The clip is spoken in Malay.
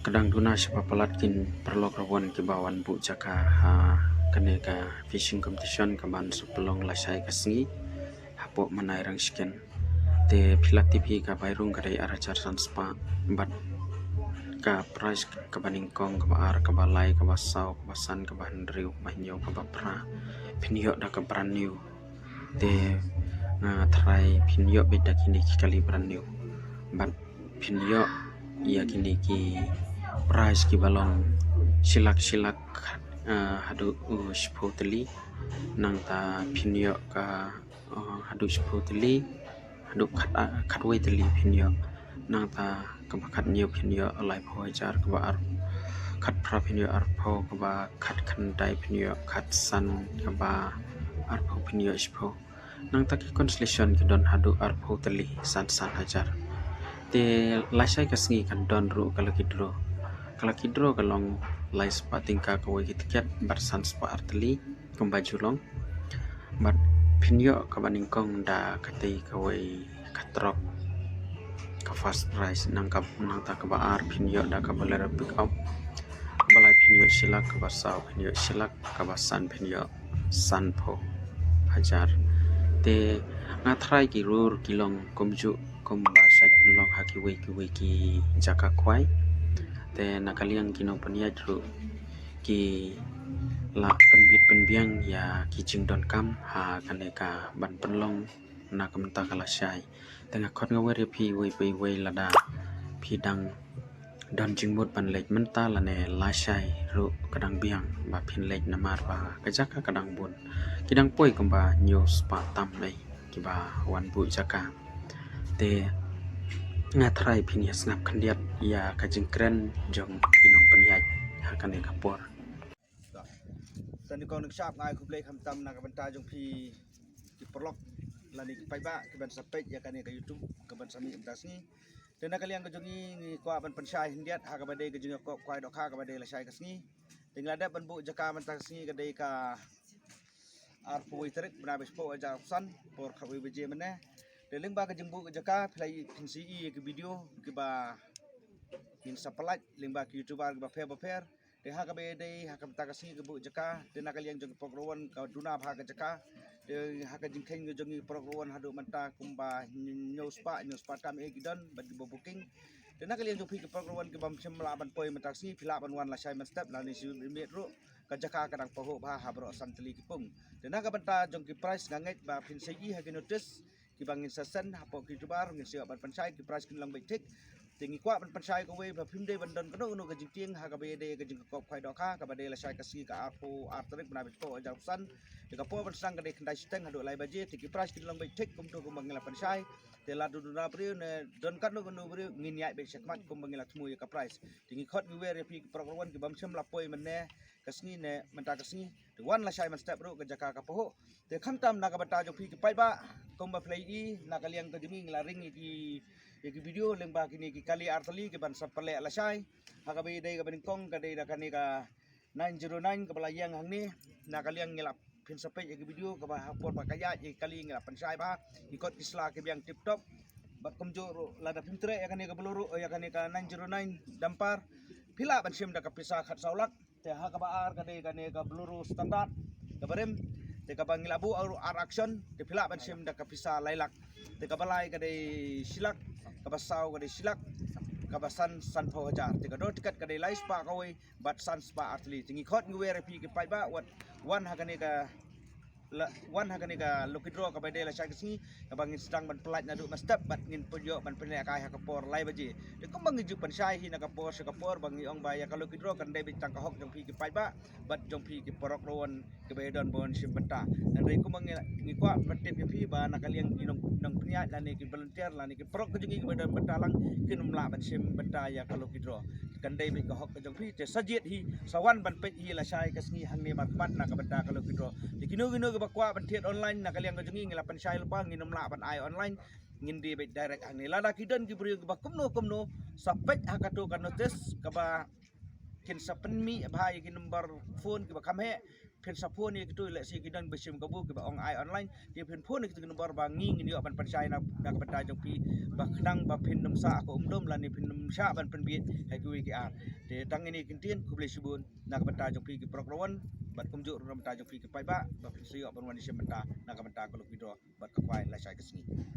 Kadang duna siapa pelatkin perlok rawan ke bawan bu jaka kene ka fishing competition kaman sepelong lasai kasngi hapok manairang skin te pilat TV ka bairung kadai aracar sanspa bat ka price ka baningkong ka baar ka balai ka basau ka basan ka bahandriu mahnyo ka bapra pinyo da ka braniu te try pinyo beda kini kali braniu bat pinyo ia kini ki price ki balong silak hadu spoteli nang ta pinyo ka hadu spoteli hadu katway teli pinyo nang ta kabakat niyo pinyo alai phojar kabar kat pra pinyo arpo kaba kat kandai pinyo kat san kaba arpo pinyo ispo nang ta ki constellation ki don hadu arpo teli san hajar te lasai kasngi kan don ru kalau kidro kalong lai spa tingka kawai tiket barsan spa arteli kembaju long bat pinyo kabaningkong da katai kawai katrok ka fast price nang ta ka baar pinyo da ka balera pick up balai pinyo silak ka basau pinyo silak ka basan pinyo sanpo hajar te ngatrai ki rur kilong komju komba sai long haki wiki jaka kwai te nakaliang kinong paniat ru ki la penbiang ya kijing don kam ha kaneka ban penlong na kamta kala syai tengah khot ngawari pi wei lada pidang don jingmut ban lek menta lane la syai ru kadang biang ba phin lek namar ba kajaka kadang bun kidang poi kamba news pa tam nei kiba wan bu jaka te ngatrai pinia snap kandiat ya kajingkren jong pinong peniat hakane kapor dan di kau nak siap ngai kublai kam tam nak benta jong pi ki perlok lani ki paiba ki ban sapet ya kan ke YouTube ke ban sami entas ni dan nak kalian ke jongi ni kwa ban pensai hindiat ha ka bade ke jongi ko kwai dok ha ka bade la sai kasni tinggal ada ban bu jaka mentas ni ke dei ka arpo iterik bena bespo aja san por khawi beje mene de ling ba ke jengbu ke jaka play pinsi ke video ke ba min sapalat ling ba ke YouTuber ke ba fair de ha ka be de ha ka ta kasi ke bu jaka de nak kalian jong program ka duna ha ka jaka de ha ka jingkeng jong program hadu manta kumba news pa tam e gidan bagi booking de nak kalian jong pi ke program ke bam semla ban poi manta si pila ban wan la sai man step la ni si metro ka jaka kadang poho ba ha bro santeli ki pung de nak ka banta jong ki price nganget ba pin sei ha ke notice ki bangin sasan ha po ki tubar ngin sia ban pansai ki price kin lang betik tingi kwa ban pansai ko we ba pimde ban don kono no ka jingting ha ka be de ka jing ko kwai do ka ba de la sai ka si ka apo artrik bana beto ajau san de ka po ban sang ka de kandai steng hadu lai baje tiki price kin lang betik kum to ko mangila pansai de la du na pri ne don kan no no pri ngin yai be sekmat kum mangila tmu ka price tingi khot we re pi program ki bam sem la poi man ne kasni ne menta kasni de wan la sai man step ro ka jaka ka po de khantam na ka bata jo pi ki pai ba kum ba play i na kaliang ka dimi la ring ki video lembah kini ki kali artali ke ban sapale ala sai ha ka be dei ka beningkong ka dei da kani ka 909 ka balayang hang ni na kaliang ngelap pin sapai ki video ka ba hapor ba kaya ki kali ngelap pansai ba ikot isla ke biang tip top bat komjo lada pintre ya kani ka peluru ya kani ka 909 dampar pila ban sim da ka pisa khat saulak te ha ka ba ar ka dei kani ka peluru standar ka barem te ka bangilabu ar action te pila ban sim da ka pisa lailak te ka balai ka dei silak kabasau kadai silak kabasan san pho hajar tika do tiket kadai lai spa kawai bat san spa atli tingi khot ngwe repi ke pai ba wat wan hakane ka lokidro ka bade la shakisi ka bangin sedang ban pelat nadu mastap bat ngin pujo ban penek kai hakapor lai baje de kumbang ngi pan sai hina kapor sekapor bangi ong baya ka lokidro kan dai bitang ka hok jong pi ke pai ba bat jong pi ke porok ron ke bedon bon simbenta dan rei kumbang ngi kwa patip pi ba nakaliang inong nang peniat lan ki volunteer lan ki porok ke jingi ke bedon betalang kinum la ban simbenta ya ka lokidro kan dai bit ka hok jong pi te sajit hi sawan ban pet hi la sai kasni hang ni marpat na ka benda ka lokidro dikino bakwa ban tiet online na kaliang kajungi ngelapan syai lepa nginum la ban ai online ngin di direct ang nila kidan ki bri ba kumno sapet hakato kan notice ka ba kin sapen mi bhai ki number phone ki ba kamhe pen sapun ni kita lek si kidan besim kabu ke ong ai online dia pen pun kita kena bar bangi ni ban percaya nak benda jong pi ba kenang ba pen nem sa ko umdom lan ni pen nem sya ban pen biet hai ku ki ar de tang ini kintien ku boleh subun nak benda jong pi ki prograwan bat kumjuk ram ta jong pi ki pai ba ba siok ban wan ni benda nak benda ko lu video bat ka kwai la sai ke sini